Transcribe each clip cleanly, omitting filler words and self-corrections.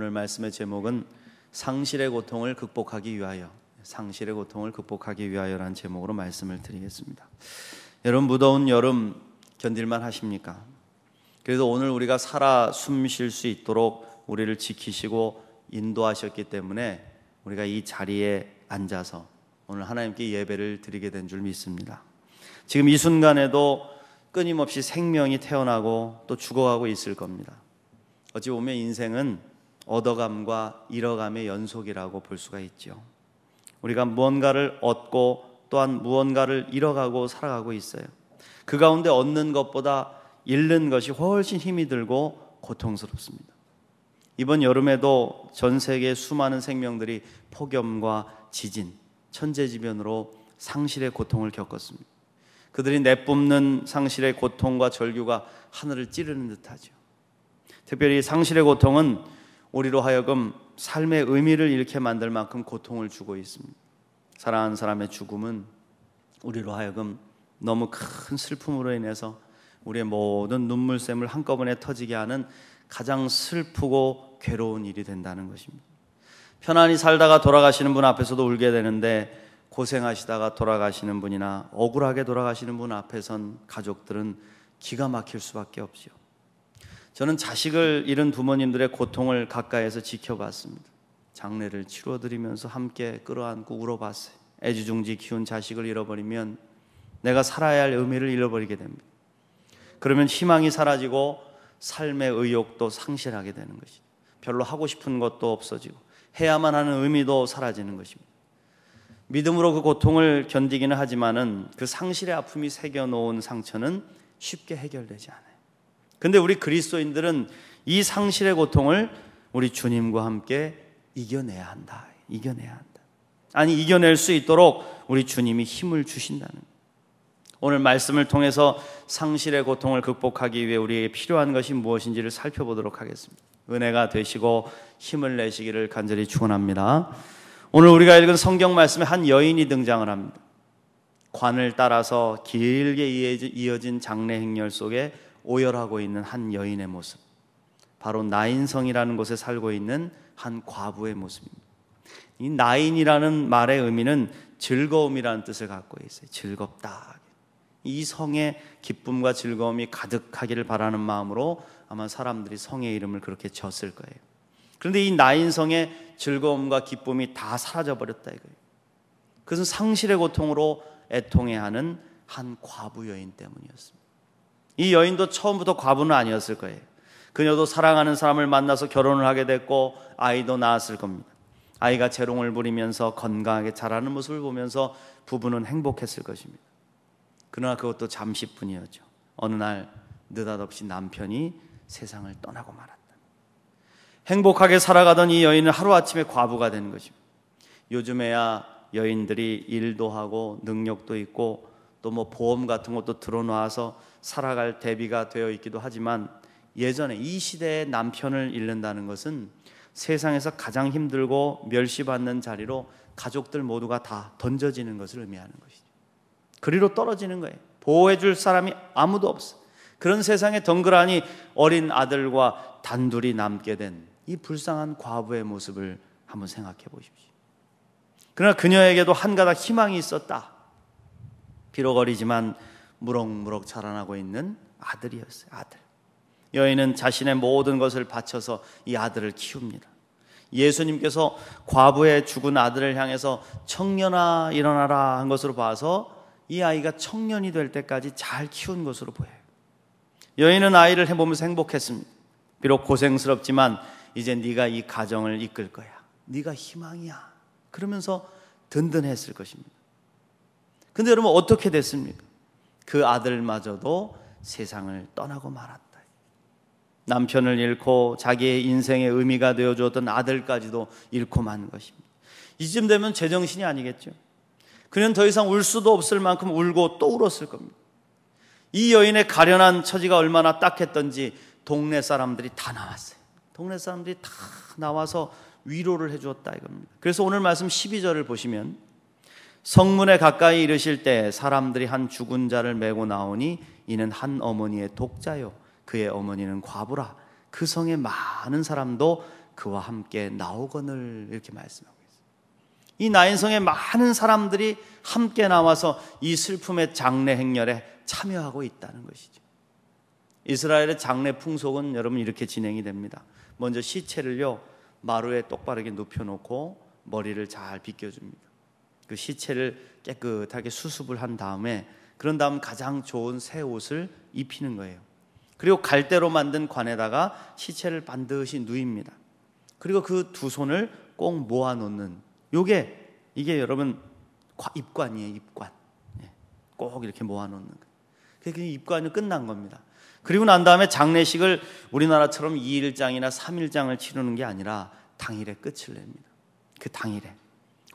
오늘 말씀의 제목은 상실의 고통을 극복하기 위하여, 상실의 고통을 극복하기 위하여라는 제목으로 말씀을 드리겠습니다. 여러분, 무더운 여름 견딜만 하십니까? 그래도 오늘 우리가 살아 숨 쉴 수 있도록 우리를 지키시고 인도하셨기 때문에 우리가 이 자리에 앉아서 오늘 하나님께 예배를 드리게 된 줄 믿습니다. 지금 이 순간에도 끊임없이 생명이 태어나고 또 죽어가고 있을 겁니다. 어찌 보면 인생은 얻어감과 잃어감의 연속이라고 볼 수가 있죠. 우리가 무언가를 얻고 또한 무언가를 잃어가고 살아가고 있어요. 그 가운데 얻는 것보다 잃는 것이 훨씬 힘이 들고 고통스럽습니다. 이번 여름에도 전 세계 수많은 생명들이 폭염과 지진, 천재지변으로 상실의 고통을 겪었습니다. 그들이 내뿜는 상실의 고통과 절규가 하늘을 찌르는 듯하죠. 특별히 상실의 고통은 우리로 하여금 삶의 의미를 잃게 만들 만큼 고통을 주고 있습니다. 사랑하는 사람의 죽음은 우리로 하여금 너무 큰 슬픔으로 인해서 우리의 모든 눈물샘을 한꺼번에 터지게 하는 가장 슬프고 괴로운 일이 된다는 것입니다. 편안히 살다가 돌아가시는 분 앞에서도 울게 되는데 고생하시다가 돌아가시는 분이나 억울하게 돌아가시는 분 앞에선 가족들은 기가 막힐 수밖에 없죠. 저는 자식을 잃은 부모님들의 고통을 가까이에서 지켜봤습니다. 장례를 치러드리면서 함께 끌어안고 울어봤어요. 애지중지 키운 자식을 잃어버리면 내가 살아야 할 의미를 잃어버리게 됩니다. 그러면 희망이 사라지고 삶의 의욕도 상실하게 되는 것이죠. 별로 하고 싶은 것도 없어지고 해야만 하는 의미도 사라지는 것입니다. 믿음으로 그 고통을 견디기는 하지만은 그 상실의 아픔이 새겨놓은 상처는 쉽게 해결되지 않아요. 근데 우리 그리스도인들은 이 상실의 고통을 우리 주님과 함께 이겨내야 한다. 이겨내야 한다. 아니, 이겨낼 수 있도록 우리 주님이 힘을 주신다는 거예요. 오늘 말씀을 통해서 상실의 고통을 극복하기 위해 우리에게 필요한 것이 무엇인지를 살펴보도록 하겠습니다. 은혜가 되시고 힘을 내시기를 간절히 축원합니다. 오늘 우리가 읽은 성경 말씀에 한 여인이 등장을 합니다. 관을 따라서 길게 이어진 장례 행렬 속에 오열하고 있는 한 여인의 모습, 바로 나인성이라는 곳에 살고 있는 한 과부의 모습입니다. 이 나인이라는 말의 의미는 즐거움이라는 뜻을 갖고 있어요. 즐겁다. 이 성에 기쁨과 즐거움이 가득하기를 바라는 마음으로 아마 사람들이 성의 이름을 그렇게 지었을 거예요. 그런데 이 나인성의 즐거움과 기쁨이 다 사라져버렸다 이거예요. 그것은 상실의 고통으로 애통해하는 한 과부 여인 때문이었습니다. 이 여인도 처음부터 과부는 아니었을 거예요. 그녀도 사랑하는 사람을 만나서 결혼을 하게 됐고 아이도 낳았을 겁니다. 아이가 재롱을 부리면서 건강하게 자라는 모습을 보면서 부부는 행복했을 것입니다. 그러나 그것도 잠시뿐이었죠. 어느 날 느닷없이 남편이 세상을 떠나고 말았다. 행복하게 살아가던 이 여인은 하루아침에 과부가 되는 것입니다. 요즘에야 여인들이 일도 하고 능력도 있고 또 뭐 보험 같은 것도 들어놔서 살아갈 대비가 되어 있기도 하지만 예전에 이 시대의 남편을 잃는다는 것은 세상에서 가장 힘들고 멸시받는 자리로 가족들 모두가 다 던져지는 것을 의미하는 것이죠. 그리로 떨어지는 거예요. 보호해줄 사람이 아무도 없어. 그런 세상에 덩그러니 어린 아들과 단둘이 남게 된 이 불쌍한 과부의 모습을 한번 생각해 보십시오. 그러나 그녀에게도 한 가닥 희망이 있었다. 비록 어리지만 무럭무럭 자라나고 있는 아들이었어요. 아들. 여인은 자신의 모든 것을 바쳐서 이 아들을 키웁니다. 예수님께서 과부의 죽은 아들을 향해서 청년아 일어나라 한 것으로 봐서 이 아이가 청년이 될 때까지 잘 키운 것으로 보여요. 여인은 아이를 해보면서 행복했습니다. 비록 고생스럽지만 이제 네가 이 가정을 이끌 거야. 네가 희망이야. 그러면서 든든했을 것입니다. 근데 여러분 어떻게 됐습니까? 그 아들마저도 세상을 떠나고 말았다. 남편을 잃고 자기의 인생의 의미가 되어주었던 아들까지도 잃고 만 것입니다. 이쯤 되면 제정신이 아니겠죠. 그는 더 이상 울 수도 없을 만큼 울고 또 울었을 겁니다. 이 여인의 가련한 처지가 얼마나 딱했던지 동네 사람들이 다 나왔어요. 동네 사람들이 다 나와서 위로를 해주었다 이겁니다. 그래서 오늘 말씀 12절을 보시면 성문에 가까이 이르실 때 사람들이 한 죽은 자를 메고 나오니 이는 한 어머니의 독자요 그의 어머니는 과부라. 그 성의 많은 사람도 그와 함께 나오거늘 이렇게 말씀하고 있어요. 이 나인성의 많은 사람들이 함께 나와서 이 슬픔의 장례 행렬에 참여하고 있다는 것이죠. 이스라엘의 장례 풍속은 여러분 이렇게 진행이 됩니다. 먼저 시체를요 마루에 똑바르게 눕혀놓고 머리를 잘 빗겨줍니다. 그 시체를 깨끗하게 수습을 한 다음에 그런 다음 가장 좋은 새 옷을 입히는 거예요. 그리고 갈대로 만든 관에다가 시체를 반드시 누입니다. 그리고 그 두 손을 꼭 모아놓는 이게 여러분 입관이에요. 입관. 꼭 이렇게 모아놓는 거예요. 그게 입관이 끝난 겁니다. 그리고 난 다음에 장례식을 우리나라처럼 2일장이나 3일장을 치르는 게 아니라 당일에 끝을 냅니다. 그 당일에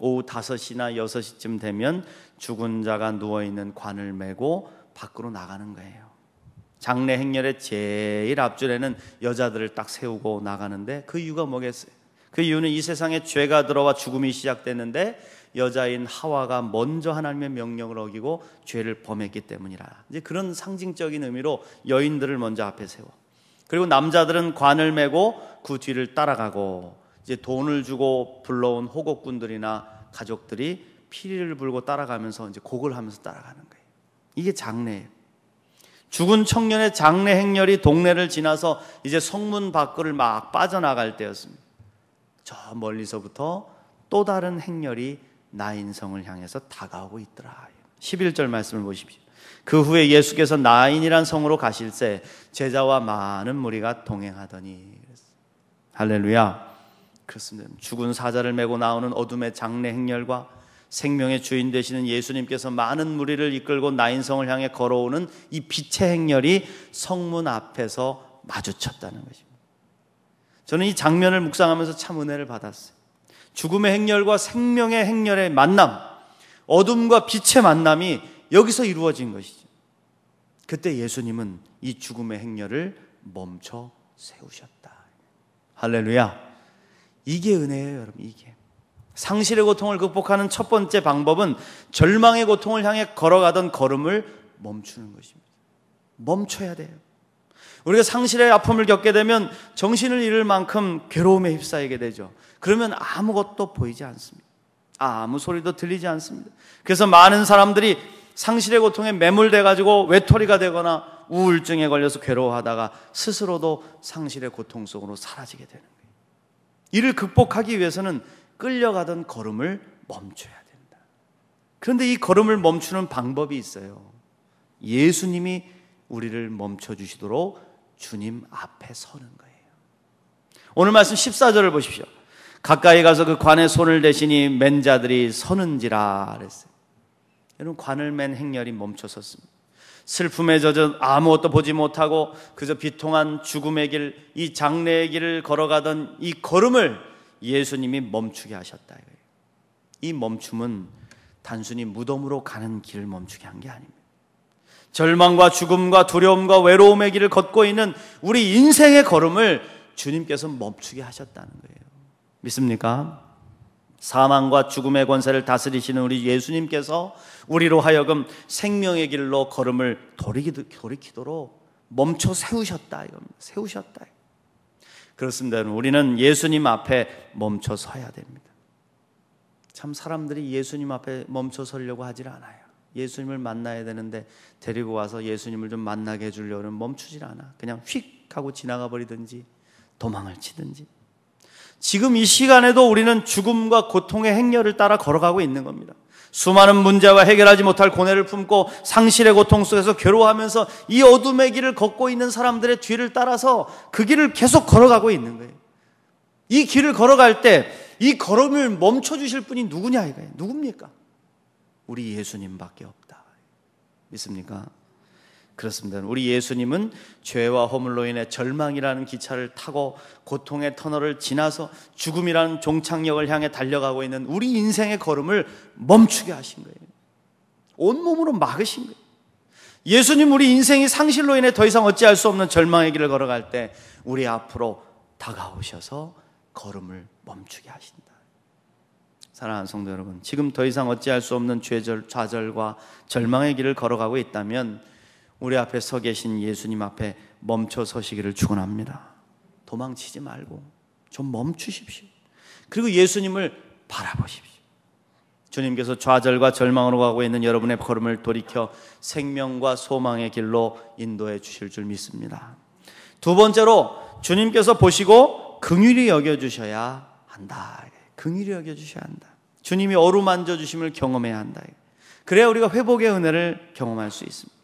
오후 5시나 6시쯤 되면 죽은 자가 누워있는 관을 메고 밖으로 나가는 거예요. 장례 행렬의 제일 앞줄에는 여자들을 딱 세우고 나가는데 그 이유가 뭐겠어요? 그 이유는 이 세상에 죄가 들어와 죽음이 시작됐는데 여자인 하와가 먼저 하나님의 명령을 어기고 죄를 범했기 때문이라. 이제 그런 상징적인 의미로 여인들을 먼저 앞에 세워. 그리고 남자들은 관을 메고 그 뒤를 따라가고 이제 돈을 주고 불러온 호곡꾼들이나 가족들이 피리를 불고 따라가면서 이제 곡을 하면서 따라가는 거예요. 이게 장례예요. 죽은 청년의 장례 행렬이 동네를 지나서 이제 성문 밖을 막 빠져나갈 때였습니다. 저 멀리서부터 또 다른 행렬이 나인성을 향해서 다가오고 있더라. 11절 말씀을 보십시오. 그 후에 예수께서 나인이란 성으로 가실새 제자와 많은 무리가 동행하더니. 할렐루야. 그렇습니다. 죽은 사자를 메고 나오는 어둠의 장례 행렬과 생명의 주인 되시는 예수님께서 많은 무리를 이끌고 나인성을 향해 걸어오는 이 빛의 행렬이 성문 앞에서 마주쳤다는 것입니다. 저는 이 장면을 묵상하면서 참 은혜를 받았어요. 죽음의 행렬과 생명의 행렬의 만남, 어둠과 빛의 만남이 여기서 이루어진 것이죠. 그때 예수님은 이 죽음의 행렬을 멈춰 세우셨다. 할렐루야. 이게 은혜예요, 여러분. 이게 상실의 고통을 극복하는 첫 번째 방법은 절망의 고통을 향해 걸어가던 걸음을 멈추는 것입니다. 멈춰야 돼요. 우리가 상실의 아픔을 겪게 되면 정신을 잃을 만큼 괴로움에 휩싸이게 되죠. 그러면 아무것도 보이지 않습니다. 아무 소리도 들리지 않습니다. 그래서 많은 사람들이 상실의 고통에 매몰돼 가지고 외톨이가 되거나 우울증에 걸려서 괴로워하다가 스스로도 상실의 고통 속으로 사라지게 되는 거예요. 이를 극복하기 위해서는 끌려가던 걸음을 멈춰야 된다. 그런데 이 걸음을 멈추는 방법이 있어요. 예수님이 우리를 멈춰주시도록 주님 앞에 서는 거예요. 오늘 말씀 14절을 보십시오. 가까이 가서 그 관에 손을 대시니 맨 자들이 서는지라 그랬어요. 여러분, 관을 맨 행렬이 멈춰섰습니다. 슬픔에 젖어 아무것도 보지 못하고 그저 비통한 죽음의 길, 이 장례의 길을 걸어가던 이 걸음을 예수님이 멈추게 하셨다. 이 멈춤은 단순히 무덤으로 가는 길을 멈추게 한 게 아닙니다. 절망과 죽음과 두려움과 외로움의 길을 걷고 있는 우리 인생의 걸음을 주님께서 멈추게 하셨다는 거예요. 믿습니까? 사망과 죽음의 권세를 다스리시는 우리 예수님께서 우리로 하여금 생명의 길로 걸음을 돌이키도록 멈춰 세우셨다 이겁니다. 세우셨다. 그렇습니다. 우리는 예수님 앞에 멈춰 서야 됩니다. 참 사람들이 예수님 앞에 멈춰 서려고 하질 않아요. 예수님을 만나야 되는데 데리고 와서 예수님을 좀 만나게 해주려면 멈추질 않아. 그냥 휙 하고 지나가 버리든지 도망을 치든지. 지금 이 시간에도 우리는 죽음과 고통의 행렬을 따라 걸어가고 있는 겁니다. 수많은 문제와 해결하지 못할 고뇌를 품고 상실의 고통 속에서 괴로워하면서 이 어둠의 길을 걷고 있는 사람들의 뒤를 따라서 그 길을 계속 걸어가고 있는 거예요. 이 길을 걸어갈 때 이 걸음을 멈춰주실 분이 누구냐 이거예요. 누굽니까? 우리 예수님밖에 없다. 믿습니까? 그렇습니다. 우리 예수님은 죄와 허물로 인해 절망이라는 기차를 타고 고통의 터널을 지나서 죽음이라는 종착역을 향해 달려가고 있는 우리 인생의 걸음을 멈추게 하신 거예요. 온몸으로 막으신 거예요. 예수님 우리 인생이 상실로 인해 더 이상 어찌할 수 없는 절망의 길을 걸어갈 때 우리 앞으로 다가오셔서 걸음을 멈추게 하신다. 사랑하는 성도 여러분, 지금 더 이상 어찌할 수 없는 좌절과 절망의 길을 걸어가고 있다면 우리 앞에 서 계신 예수님 앞에 멈춰 서시기를 축원합니다. 도망치지 말고 좀 멈추십시오. 그리고 예수님을 바라보십시오. 주님께서 좌절과 절망으로 가고 있는 여러분의 걸음을 돌이켜 생명과 소망의 길로 인도해 주실 줄 믿습니다. 두 번째로 주님께서 보시고 긍휼히 여겨주셔야 한다. 긍휼히 여겨주셔야 한다. 주님이 어루만져 주심을 경험해야 한다. 그래야 우리가 회복의 은혜를 경험할 수 있습니다.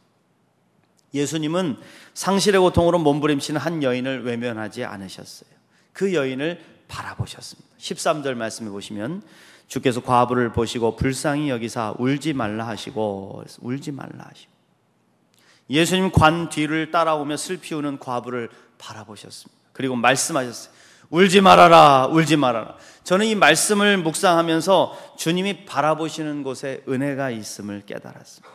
예수님은 상실의 고통으로 몸부림치는 한 여인을 외면하지 않으셨어요. 그 여인을 바라보셨습니다. 13절 말씀해 보시면 주께서 과부를 보시고 불쌍히 여기사 울지 말라 하시고, 울지 말라 하시고, 예수님 관 뒤를 따라오며 슬피 우는 과부를 바라보셨습니다. 그리고 말씀하셨어요. 울지 말아라, 울지 말아라. 저는 이 말씀을 묵상하면서 주님이 바라보시는 곳에 은혜가 있음을 깨달았습니다.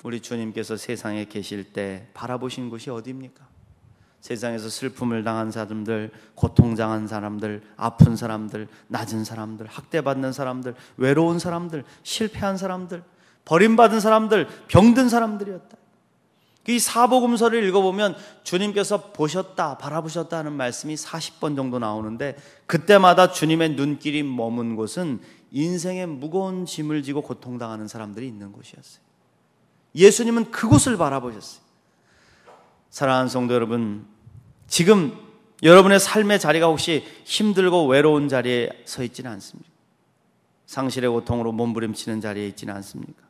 우리 주님께서 세상에 계실 때 바라보신 곳이 어디입니까? 세상에서 슬픔을 당한 사람들, 고통당한 사람들, 아픈 사람들, 낮은 사람들, 학대받는 사람들, 외로운 사람들, 실패한 사람들, 버림받은 사람들, 병든 사람들이었다. 이 사복음서를 읽어보면 주님께서 보셨다, 바라보셨다 하는 말씀이 40번 정도 나오는데, 그때마다 주님의 눈길이 머문 곳은 인생의 무거운 짐을 지고 고통당하는 사람들이 있는 곳이었어요. 예수님은 그곳을 바라보셨어요. 사랑하는 성도 여러분, 지금 여러분의 삶의 자리가 혹시 힘들고 외로운 자리에 서 있지는 않습니까? 상실의 고통으로 몸부림치는 자리에 있지는 않습니까?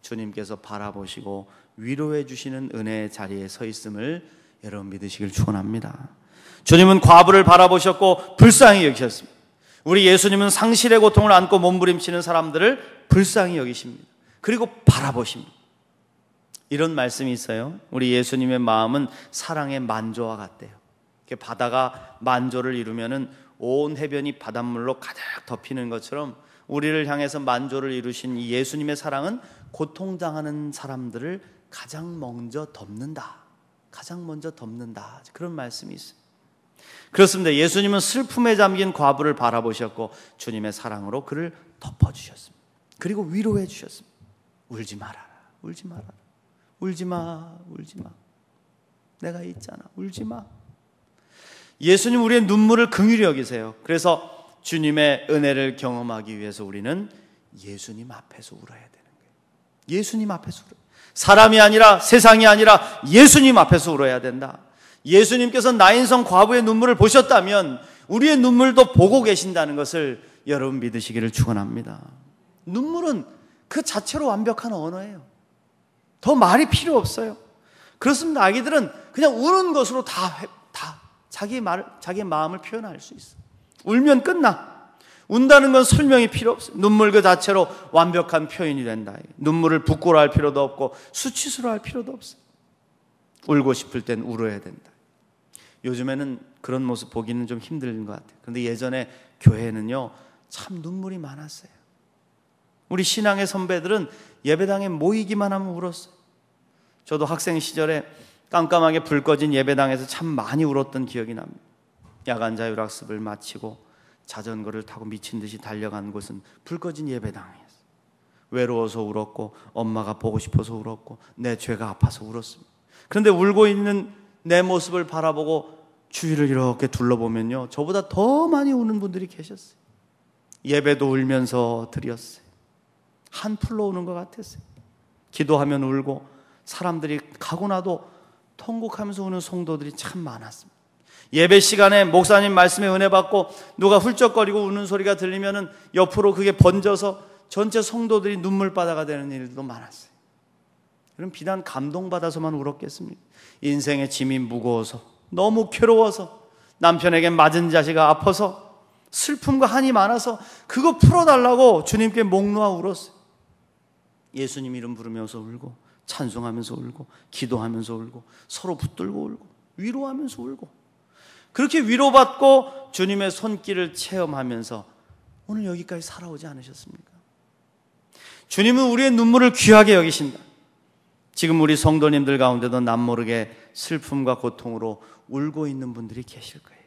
주님께서 바라보시고 위로해 주시는 은혜의 자리에 서 있음을 여러분 믿으시길 축원합니다. 주님은 과부를 바라보셨고 불쌍히 여기셨습니다. 우리 예수님은 상실의 고통을 안고 몸부림치는 사람들을 불쌍히 여기십니다. 그리고 바라보십니다. 이런 말씀이 있어요. 우리 예수님의 마음은 사랑의 만조와 같대요. 바다가 만조를 이루면은 온 해변이 바닷물로 가득 덮이는 것처럼 우리를 향해서 만조를 이루신 이 예수님의 사랑은 고통당하는 사람들을 가장 먼저 덮는다. 가장 먼저 덮는다. 그런 말씀이 있어요. 그렇습니다. 예수님은 슬픔에 잠긴 과부를 바라보셨고 주님의 사랑으로 그를 덮어주셨습니다. 그리고 위로해 주셨습니다. 울지 말아라. 울지 말아라. 울지 마. 울지 마. 내가 있잖아. 울지 마. 예수님 우리의 눈물을 긍휼히 여기세요. 그래서 주님의 은혜를 경험하기 위해서 우리는 예수님 앞에서 울어야 되는 거예요. 예수님 앞에서 울어야 돼요. 사람이 아니라 세상이 아니라 예수님 앞에서 울어야 된다. 예수님께서 나인성 과부의 눈물을 보셨다면 우리의 눈물도 보고 계신다는 것을 여러분 믿으시기를 축원합니다. 눈물은 그 자체로 완벽한 언어예요. 더 말이 필요 없어요. 그렇습니다. 아기들은 그냥 우는 것으로 다 자기의 마음을 표현할 수 있어요. 울면 끝나. 운다는 건 설명이 필요 없어요. 눈물 그 자체로 완벽한 표현이 된다. 눈물을 부끄러워 할 필요도 없고 수치스러워 할 필요도 없어요. 울고 싶을 땐 울어야 된다. 요즘에는 그런 모습 보기는 좀 힘든 것 같아요. 그런데 예전에 교회에는요 참 눈물이 많았어요. 우리 신앙의 선배들은 예배당에 모이기만 하면 울었어요. 저도 학생 시절에 깜깜하게 불 꺼진 예배당에서 참 많이 울었던 기억이 납니다. 야간 자율학습을 마치고 자전거를 타고 미친 듯이 달려간 곳은 불 꺼진 예배당이었어요. 외로워서 울었고 엄마가 보고 싶어서 울었고 내 죄가 아파서 울었습니다. 그런데 울고 있는 내 모습을 바라보고 주위를 이렇게 둘러보면요 저보다 더 많이 우는 분들이 계셨어요. 예배도 울면서 드렸어요. 한풀로 우는 것 같았어요. 기도하면 울고 사람들이 가고 나도 통곡하면서 우는 성도들이 참 많았습니다. 예배 시간에 목사님 말씀에 은혜 받고 누가 훌쩍거리고 우는 소리가 들리면은 옆으로 그게 번져서 전체 성도들이 눈물바다가 되는 일도 많았어요. 그럼 비단 감동받아서만 울었겠습니까? 인생의 짐이 무거워서 너무 괴로워서 남편에게 맞은 자식아 아파서 슬픔과 한이 많아서 그거 풀어달라고 주님께 목 놓아 울었어요. 예수님 이름 부르면서 울고 찬송하면서 울고 기도하면서 울고 서로 붙들고 울고 위로하면서 울고 그렇게 위로받고 주님의 손길을 체험하면서 오늘 여기까지 살아오지 않으셨습니까? 주님은 우리의 눈물을 귀하게 여기신다. 지금 우리 성도님들 가운데도 남모르게 슬픔과 고통으로 울고 있는 분들이 계실 거예요.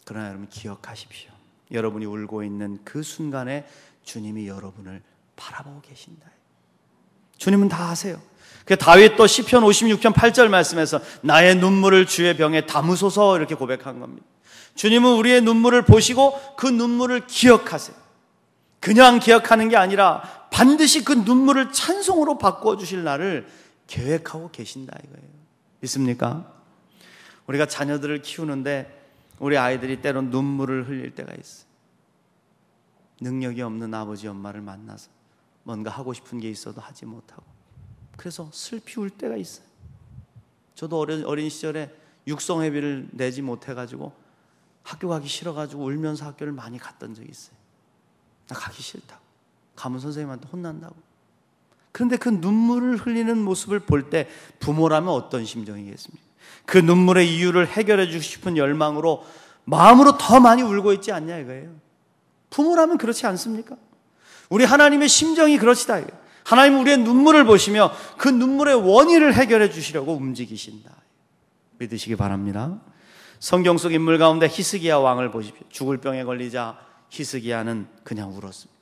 그러나 여러분 기억하십시오. 여러분이 울고 있는 그 순간에 주님이 여러분을 바라보고 계신다. 주님은 다 아세요. 그 다윗도 시편 56편 8절 말씀에서 나의 눈물을 주의 병에 담으소서 이렇게 고백한 겁니다. 주님은 우리의 눈물을 보시고 그 눈물을 기억하세요. 그냥 기억하는 게 아니라 반드시 그 눈물을 찬송으로 바꾸어 주실 날을 계획하고 계신다 이거예요. 믿습니까? 우리가 자녀들을 키우는데 우리 아이들이 때론 눈물을 흘릴 때가 있어요. 능력이 없는 아버지 엄마를 만나서 뭔가 하고 싶은 게 있어도 하지 못하고 그래서 슬피 울 때가 있어요. 저도 어린 시절에 육성회비를 내지 못해가지고 학교 가기 싫어가지고 울면서 학교를 많이 갔던 적이 있어요. 나 가기 싫다고, 가문 선생님한테 혼난다고. 그런데 그 눈물을 흘리는 모습을 볼 때 부모라면 어떤 심정이겠습니까? 그 눈물의 이유를 해결해 주고 싶은 열망으로 마음으로 더 많이 울고 있지 않냐 이거예요. 부모라면 그렇지 않습니까? 우리 하나님의 심정이 그렇시다 이거예요. 하나님은 우리의 눈물을 보시며 그 눈물의 원인을 해결해 주시려고 움직이신다. 믿으시기 바랍니다. 성경 속 인물 가운데 히스기야 왕을 보십시오. 죽을 병에 걸리자 히스기야는 그냥 울었습니다.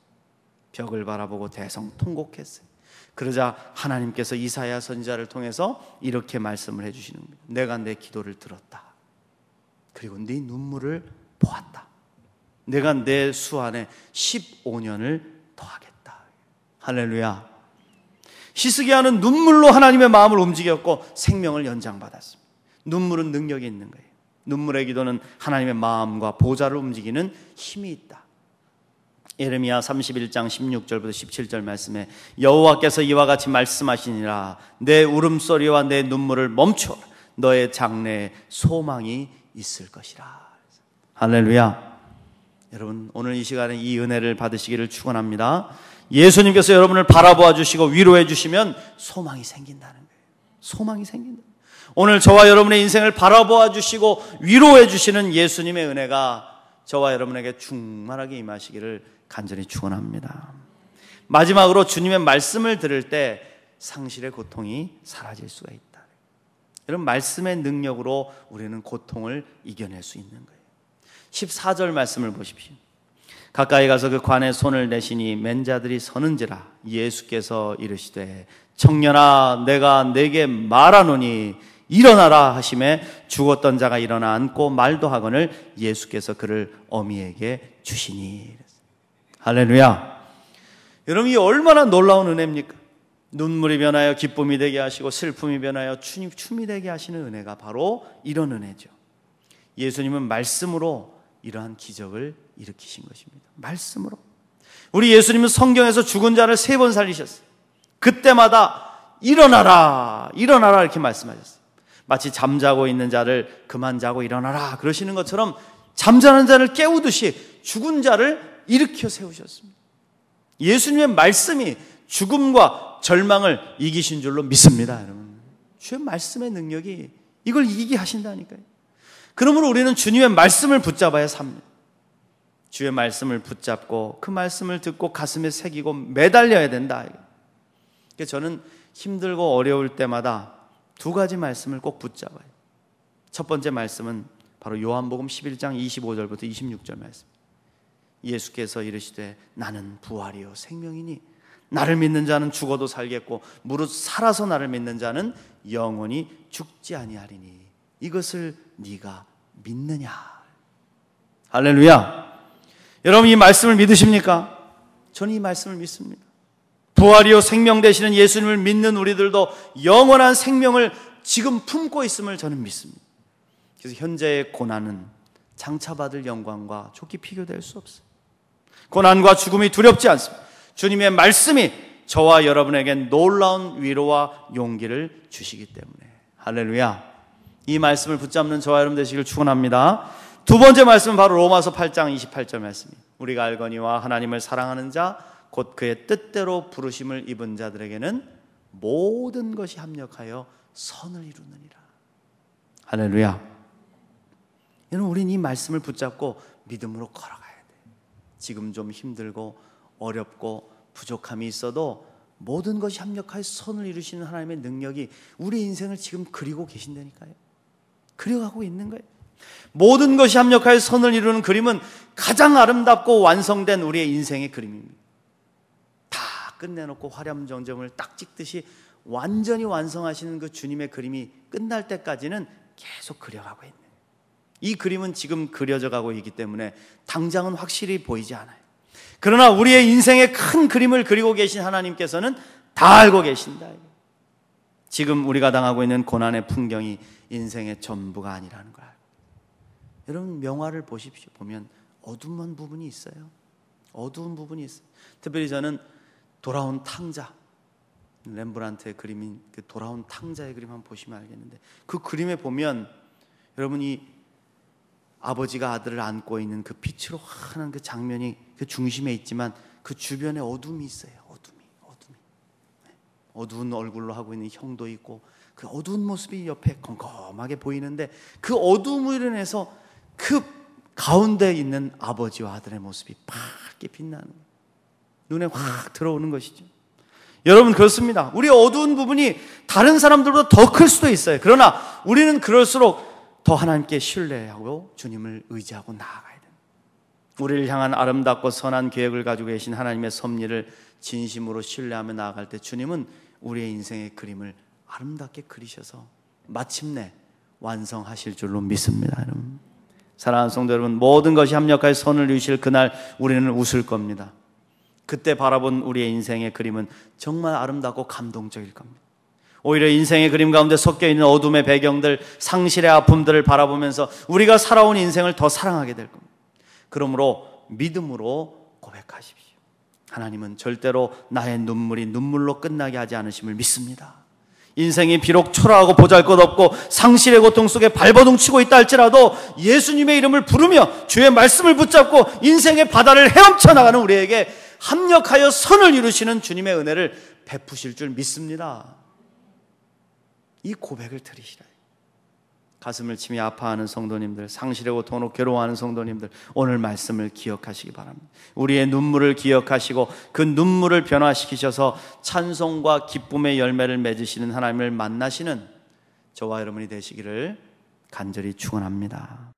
벽을 바라보고 대성통곡했어요. 그러자 하나님께서 이사야 선지자를 통해서 이렇게 말씀을 해주시는 겁니다. 내가 내 기도를 들었다. 그리고 네 눈물을 보았다. 내가 내 수 안에 15년을 더하겠다. 할렐루야. 히스기야는 눈물로 하나님의 마음을 움직였고 생명을 연장받았습니다. 눈물은 능력이 있는 거예요. 눈물의 기도는 하나님의 마음과 보좌를 움직이는 힘이 있다. 예레미야 31장 16절부터 17절 말씀에 여호와께서 이와 같이 말씀하시니라. 내 울음소리와 내 눈물을 멈춰 너의 장래에 소망이 있을 것이라. 할렐루야. 여러분 오늘 이 시간에 이 은혜를 받으시기를 축원합니다. 예수님께서 여러분을 바라보아 주시고 위로해 주시면 소망이 생긴다는 거예요. 소망이 생긴다. 오늘 저와 여러분의 인생을 바라보아 주시고 위로해 주시는 예수님의 은혜가 저와 여러분에게 충만하게 임하시기를 간절히 축원합니다. 마지막으로 주님의 말씀을 들을 때 상실의 고통이 사라질 수가 있다. 이런 말씀의 능력으로 우리는 고통을 이겨낼 수 있는 거예요. 14절 말씀을 보십시오. 가까이 가서 그 관에 손을 내시니 맨자들이 서는지라. 예수께서 이르시되 청년아 내가 내게 말하노니 일어나라 하심에 죽었던 자가 일어나 앉고 말도 하거늘 예수께서 그를 어미에게 주시니. 할렐루야. 여러분 이 얼마나 놀라운 은혜입니까? 눈물이 변하여 기쁨이 되게 하시고 슬픔이 변하여 춤이 되게 하시는 은혜가 바로 이런 은혜죠. 예수님은 말씀으로 이러한 기적을 일으키신 것입니다. 말씀으로. 우리 예수님은 성경에서 죽은 자를 3번 살리셨어요. 그때마다 일어나라 일어나라 이렇게 말씀하셨어요. 마치 잠자고 있는 자를 그만 자고 일어나라 그러시는 것처럼 잠자는 자를 깨우듯이 죽은 자를 일으켜 세우셨습니다. 예수님의 말씀이 죽음과 절망을 이기신 줄로 믿습니다. 여러분 주의 말씀의 능력이 이걸 이기게 하신다니까요. 그러므로 우리는 주님의 말씀을 붙잡아야 삽니다. 주의 말씀을 붙잡고 그 말씀을 듣고 가슴에 새기고 매달려야 된다. 그러니까 저는 힘들고 어려울 때마다 2가지 말씀을 꼭 붙잡아요. 첫 번째 말씀은 바로 요한복음 11장 25절부터 26절 말씀. 예수께서 이르시되 나는 부활이요 생명이니 나를 믿는 자는 죽어도 살겠고 무릇 살아서 나를 믿는 자는 영원히 죽지 아니하리니 이것을 네가 믿느냐. 할렐루야. 여러분 이 말씀을 믿으십니까? 저는 이 말씀을 믿습니다. 부활이요 생명 되시는 예수님을 믿는 우리들도 영원한 생명을 지금 품고 있음을 저는 믿습니다. 그래서 현재의 고난은 장차받을 영광과 좋게 비교될 수 없어요. 고난과 죽음이 두렵지 않습니다. 주님의 말씀이 저와 여러분에게 놀라운 위로와 용기를 주시기 때문에. 할렐루야. 이 말씀을 붙잡는 저와 여러분 되시길 축원합니다. 2번째 말씀은 바로 로마서 8장 28절 말씀입니다. 우리가 알거니와 하나님을 사랑하는 자 곧 그의 뜻대로 부르심을 입은 자들에게는 모든 것이 합력하여 선을 이루느니라. 할렐루야. 여러분 우리는 이 말씀을 붙잡고 믿음으로 걸어가야 돼요. 지금 좀 힘들고 어렵고 부족함이 있어도 모든 것이 합력하여 선을 이루시는 하나님의 능력이 우리 인생을 지금 그리고 계신다니까요. 그려가고 있는 거예요. 모든 것이 합력하여 선을 이루는 그림은 가장 아름답고 완성된 우리의 인생의 그림입니다. 다 끝내놓고 화렴정점을 딱 찍듯이 완전히 완성하시는 그 주님의 그림이 끝날 때까지는 계속 그려가고 있는 거예요. 이 그림은 지금 그려져 가고 있기 때문에 당장은 확실히 보이지 않아요. 그러나 우리의 인생의 큰 그림을 그리고 계신 하나님께서는 다 알고 계신다. 지금 우리가 당하고 있는 고난의 풍경이 인생의 전부가 아니라는 걸 알고. 여러분, 명화를 보십시오. 보면 어두운 부분이 있어요. 어두운 부분이 있어요. 특별히 저는 돌아온 탕자, 렘브란트의 그림인 그 돌아온 탕자의 그림 한번 보시면 알겠는데, 그 그림에 보면 여러분이 아버지가 아들을 안고 있는 그 빛으로 환한 그 장면이 그 중심에 있지만 그 주변에 어둠이 있어요. 어둠이. 어두운 얼굴로 하고 있는 형도 있고 그 어두운 모습이 옆에 컴컴하게 보이는데, 그 어둠으로 인해서 그 가운데 있는 아버지와 아들의 모습이 밝게 빛나는 거예요. 눈에 확 들어오는 것이죠. 여러분, 그렇습니다. 우리 어두운 부분이 다른 사람들보다 더 클 수도 있어요. 그러나 우리는 그럴수록 더 하나님께 신뢰하고 주님을 의지하고 나아가야 됩니다. 우리를 향한 아름답고 선한 계획을 가지고 계신 하나님의 섭리를 진심으로 신뢰하며 나아갈 때 주님은 우리의 인생의 그림을 아름답게 그리셔서 마침내 완성하실 줄로 믿습니다. 여러분, 사랑하는 성도 여러분, 모든 것이 합력하여 선을 이루실 그날 우리는 웃을 겁니다. 그때 바라본 우리의 인생의 그림은 정말 아름답고 감동적일 겁니다. 오히려 인생의 그림 가운데 섞여 있는 어둠의 배경들, 상실의 아픔들을 바라보면서 우리가 살아온 인생을 더 사랑하게 될 겁니다. 그러므로 믿음으로 고백하십시오. 하나님은 절대로 나의 눈물이 눈물로 끝나게 하지 않으심을 믿습니다. 인생이 비록 초라하고 보잘것없고 상실의 고통 속에 발버둥 치고 있다 할지라도 예수님의 이름을 부르며 주의 말씀을 붙잡고 인생의 바다를 헤엄쳐 나가는 우리에게 합력하여 선을 이루시는 주님의 은혜를 베푸실 줄 믿습니다. 이 고백을 들으시라. 가슴을 치며 아파하는 성도님들, 상실의 고통으로 괴로워하는 성도님들, 오늘 말씀을 기억하시기 바랍니다. 우리의 눈물을 기억하시고 그 눈물을 변화시키셔서 찬송과 기쁨의 열매를 맺으시는 하나님을 만나시는 저와 여러분이 되시기를 간절히 축원합니다.